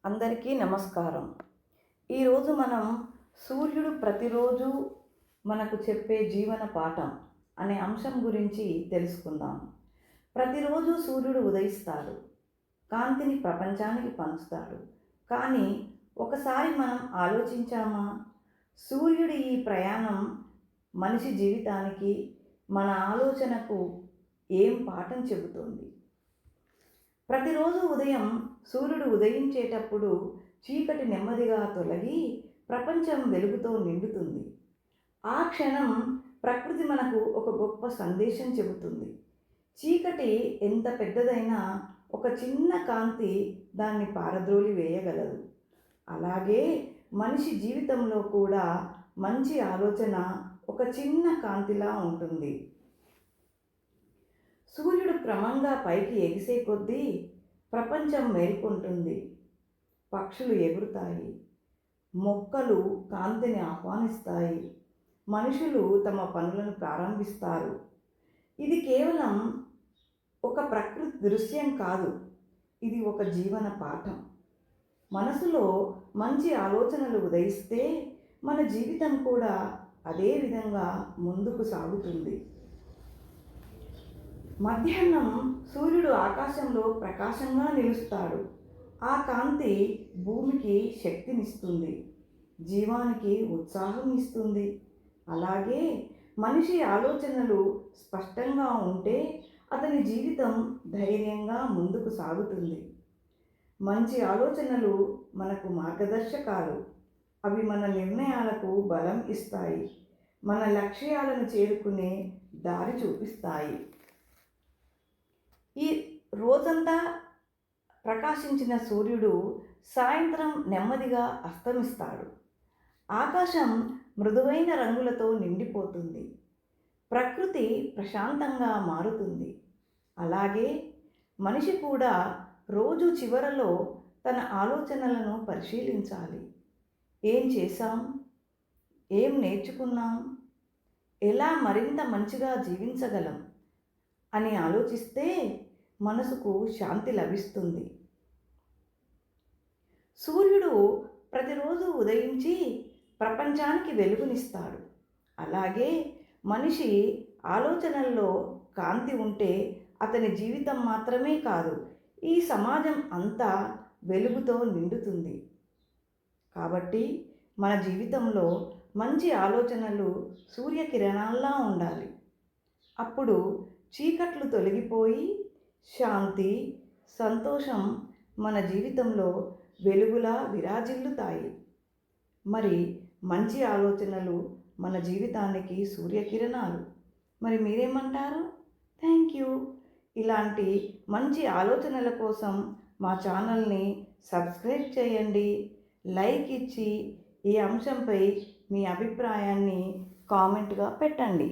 అందరికీ నమస్కారం. ఈరోజు మనం సూర్యుడు ప్రతిరోజు మనకు చెప్పే జీవన పాఠం అనే అంశం గురించి తెలుసుకుందాం. ప్రతిరోజు సూర్యుడు ఉదయిస్తాడు, కాంతిని ప్రపంచానికి పంచుతాడు. కానీ ఒకసారి మనం ఆలోచించామా? సూర్యుడి ఈ ప్రయాణం మనిషి జీవితానికి, మన ఆలోచనకు ఏం పాఠం చెబుతోంది? ప్రతిరోజు ఉదయం సూర్యుడు ఉదయించేటప్పుడు చీకటి నెమ్మదిగా తొలగి ప్రపంచం వెలుగుతో నిండుతుంది. ఆ క్షణం ప్రకృతి మనకు ఒక గొప్ప సందేశం చెబుతుంది. చీకటి ఎంత పెద్దదైనా ఒక చిన్న కాంతి దాన్ని పారద్రోలి వేయగలదు. అలాగే మనిషి జీవితంలో కూడా మంచి ఆలోచన ఒక చిన్న కాంతిలా ఉంటుంది. సూర్యుడు క్రమంగా పైకి ఎగిసే కొద్దీ ప్రపంచం మేల్కొంటుంది. పక్షులు ఎగురుతాయి, మొక్కలు కాంతిని ఆహ్వానిస్తాయి, మనుషులు తమ పనులను ప్రారంభిస్తారు. ఇది కేవలం ఒక ప్రకృతి దృశ్యం కాదు, ఇది ఒక జీవన పాఠం. మనసులో మంచి ఆలోచనలు ఉదయిస్తే మన జీవితం కూడా అదే విధంగా ముందుకు సాగుతుంది. మధ్యాహ్నం సూర్యుడు ఆకాశంలో ప్రకాశంగా నిలుస్తాడు. ఆ కాంతి భూమికి శక్తినిస్తుంది, జీవానికి ఉత్సాహం ఇస్తుంది. అలాగే మనిషి ఆలోచనలు స్పష్టంగా ఉంటే అతని జీవితం ధైర్యంగా ముందుకు సాగుతుంది. మంచి ఆలోచనలు మనకు మార్గదర్శకాలు. అవి మన నిర్ణయాలకు బలం ఇస్తాయి, మన లక్ష్యాలను చేరుకునే దారి చూపిస్తాయి. ఈ రోజంతా ప్రకాశించిన సూర్యుడు సాయంత్రం నెమ్మదిగా అస్తమిస్తాడు. ఆకాశం మృదువైన రంగులతో నిండిపోతుంది, ప్రకృతి ప్రశాంతంగా మారుతుంది. అలాగే మనిషి కూడా రోజు చివరలో తన ఆలోచనలను పరిశీలించాలి. ఏం చేశాం, ఏం నేర్చుకున్నాం, ఎలా మరింత మంచిగా జీవించగలం అని ఆలోచిస్తే మనసుకు శాంతి లభిస్తుంది. సూర్యుడు ప్రతిరోజు ఉదయించి ప్రపంచానికి వెలుగునిస్తాడు. అలాగే మనిషి ఆలోచనల్లో కాంతి ఉంటే అతని జీవితం మాత్రమే కాదు, ఈ సమాజం అంతా వెలుగుతో నిండుతుంది. కాబట్టి మన జీవితంలో మంచి ఆలోచనలు సూర్యకిరణాల్లా ఉండాలి. అప్పుడు చీకట్లు తొలగిపోయి శాంతి, సంతోషం మన జీవితంలో వెలుగులా విరాజిల్లుతాయి. మరి మంచి ఆలోచనలు మన జీవితానికి సూర్యకిరణాలు. మరి మీరేమంటారు? Thank you. ఇలాంటి మంచి ఆలోచనల కోసం మా ఛానల్ని సబ్స్క్రైబ్ చేయండి, లైక్ ఇచ్చి ఈ అంశంపై మీ అభిప్రాయాన్ని కామెంట్గా పెట్టండి.